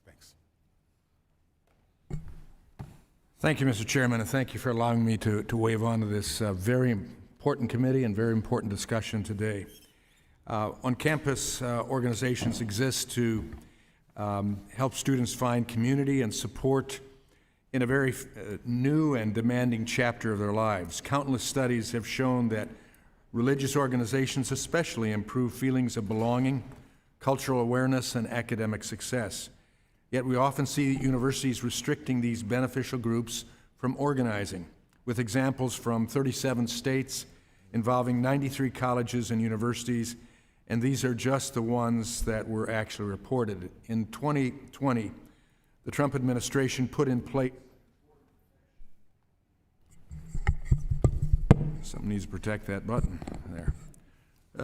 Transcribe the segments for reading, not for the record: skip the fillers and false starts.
Thanks. Thank you, Mr. Chairman, and thank you for allowing me to wave on to this very important committee and very important discussion today. On-campus organizations exist to help students find community and support in a very new and demanding chapter of their lives. Countless studies have shown that religious organizations especially improve feelings of belonging, cultural awareness, and academic success. Yet we often see universities restricting these beneficial groups from organizing, with examples from 37 states involving 93 colleges and universities, and these are just the ones that were actually reported. In 2020, the Trump administration put in place, something needs to protect that button there,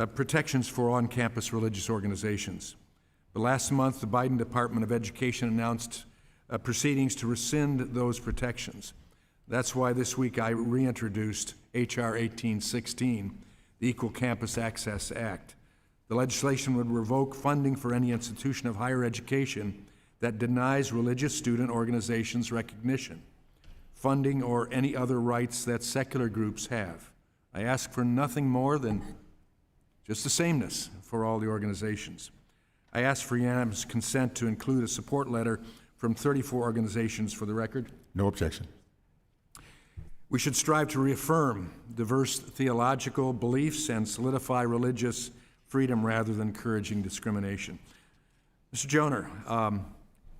protections for on-campus religious organizations. But last month, the Biden Department of Education announced proceedings to rescind those protections. That's why this week I reintroduced H.R. 1816, the Equal Campus Access Act. The legislation would revoke funding for any institution of higher education that denies religious student organizations recognition, funding, or any other rights that secular groups have. I ask for nothing more than just the sameness for all the organizations. I ask for unanimous consent to include a support letter from 34 organizations for the record. No objection. We should strive to reaffirm diverse theological beliefs and solidify religious freedom rather than encouraging discrimination. Mr. Joner,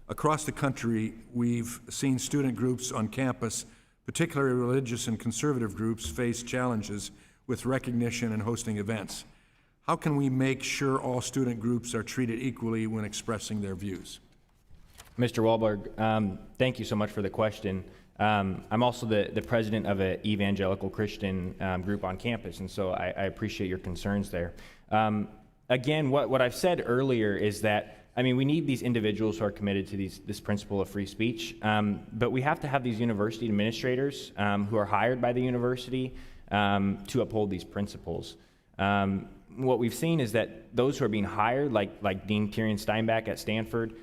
across the country, we've seen student groups on campus, particularly religious and conservative groups, face challenges with recognition and hosting events. How can we make sure all student groups are treated equally when expressing their views? Mr. Walberg, thank you so much for the question. I'm also the president of an evangelical Christian group on campus, and so I appreciate your concerns there. Again, what I've said earlier is that, I mean, we need these individuals who are committed to this principle of free speech, but we have to have these university administrators who are hired by the university to uphold these principles. What we've seen is that those who are being hired, like Dean Tyrion Steinbach at Stanford,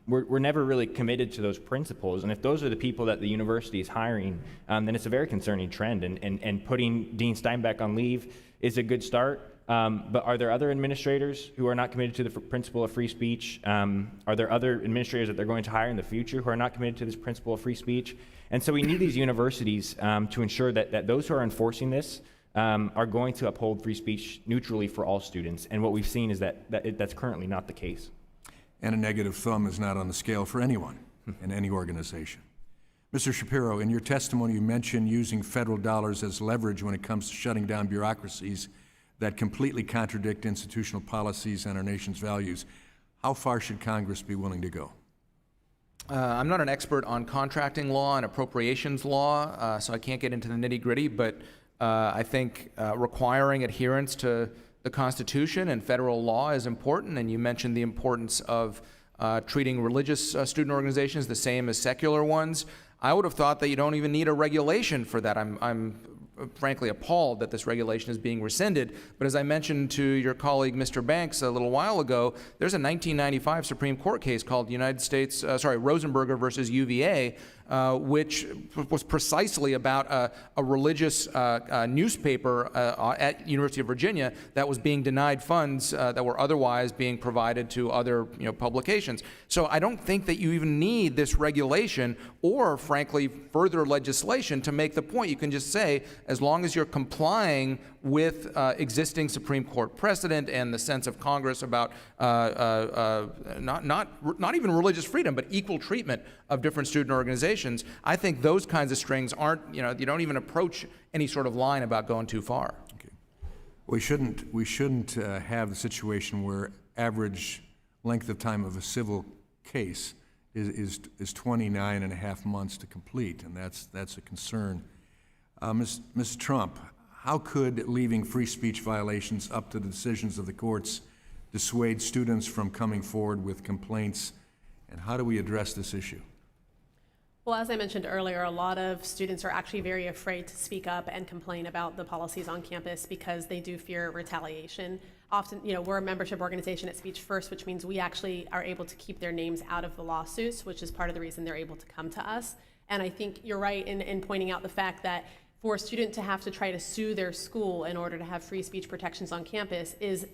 we're never really committed to those principles. And if those are the people that the university is hiring, then it's a very concerning trend. And putting Dean Steinbach on leave is a good start. But are there other administrators who are not committed to the principle of free speech? Are there other administrators that they're going to hire in the future who are not committed to this principle of free speech? And so we need these universities to ensure that those who are enforcing this are going to uphold free speech neutrally for all students. And what we've seen is that's currently not the case. And a negative thumb is not on the scale for anyone in any organization. Mr. Shapiro, in your testimony, you mentioned using federal dollars as leverage when it comes to shutting down bureaucracies that completely contradict institutional policies and our nation's values. How far should Congress be willing to go? I'm not an expert on contracting law and appropriations law, so I can't get into the nitty-gritty, but I think requiring adherence to the Constitution and federal law is important, and you mentioned the importance of treating religious student organizations the same as secular ones. I would have thought that you don't even need a regulation for that. I'm frankly appalled that this regulation is being rescinded. But as I mentioned to your colleague, Mr. Banks, a little while ago, there's a 1995 Supreme Court case called Rosenberger versus UVA, which was precisely about a religious newspaper at University of Virginia that was being denied funds that were otherwise being provided to other publications. So I don't think that you even need this regulation or, frankly, further legislation to make the point. You can just say, as long as you're complying with existing Supreme Court precedent and the sense of Congress about not even religious freedom, but equal treatment of different student organizations, I think those kinds of strings aren't, you don't even approach any sort of line about going too far. Okay. We shouldn't have the situation where average length of time of a civil case is 29 and a half months to complete, and that's a concern. Ms. Trump, how could leaving free speech violations up to the decisions of the courts dissuade students from coming forward with complaints, and how do we address this issue? Well, as I mentioned earlier, a lot of students are actually very afraid to speak up and complain about the policies on campus because they do fear retaliation. often, we're a membership organization at Speech First, which means we actually are able to keep their names out of the lawsuits, which is part of the reason they're able to come to us. And I think you're right in pointing out the fact that for a student to have to try to sue their school in order to have free speech protections on campus is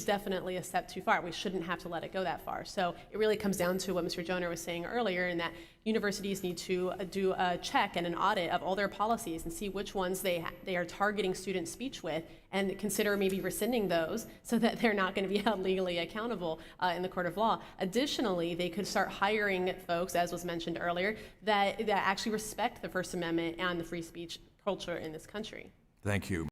definitely a step too far. We shouldn't have to let it go that far. So it really comes down to what Mr. Joner was saying earlier, in that universities need to do a check and an audit of all their policies and see which ones they are targeting student speech with, and consider maybe rescinding those so that they're not going to be held legally accountable in the court of law. Additionally, they could start hiring folks, as was mentioned earlier, that actually respect the First Amendment and the free speech culture in this country. Thank you.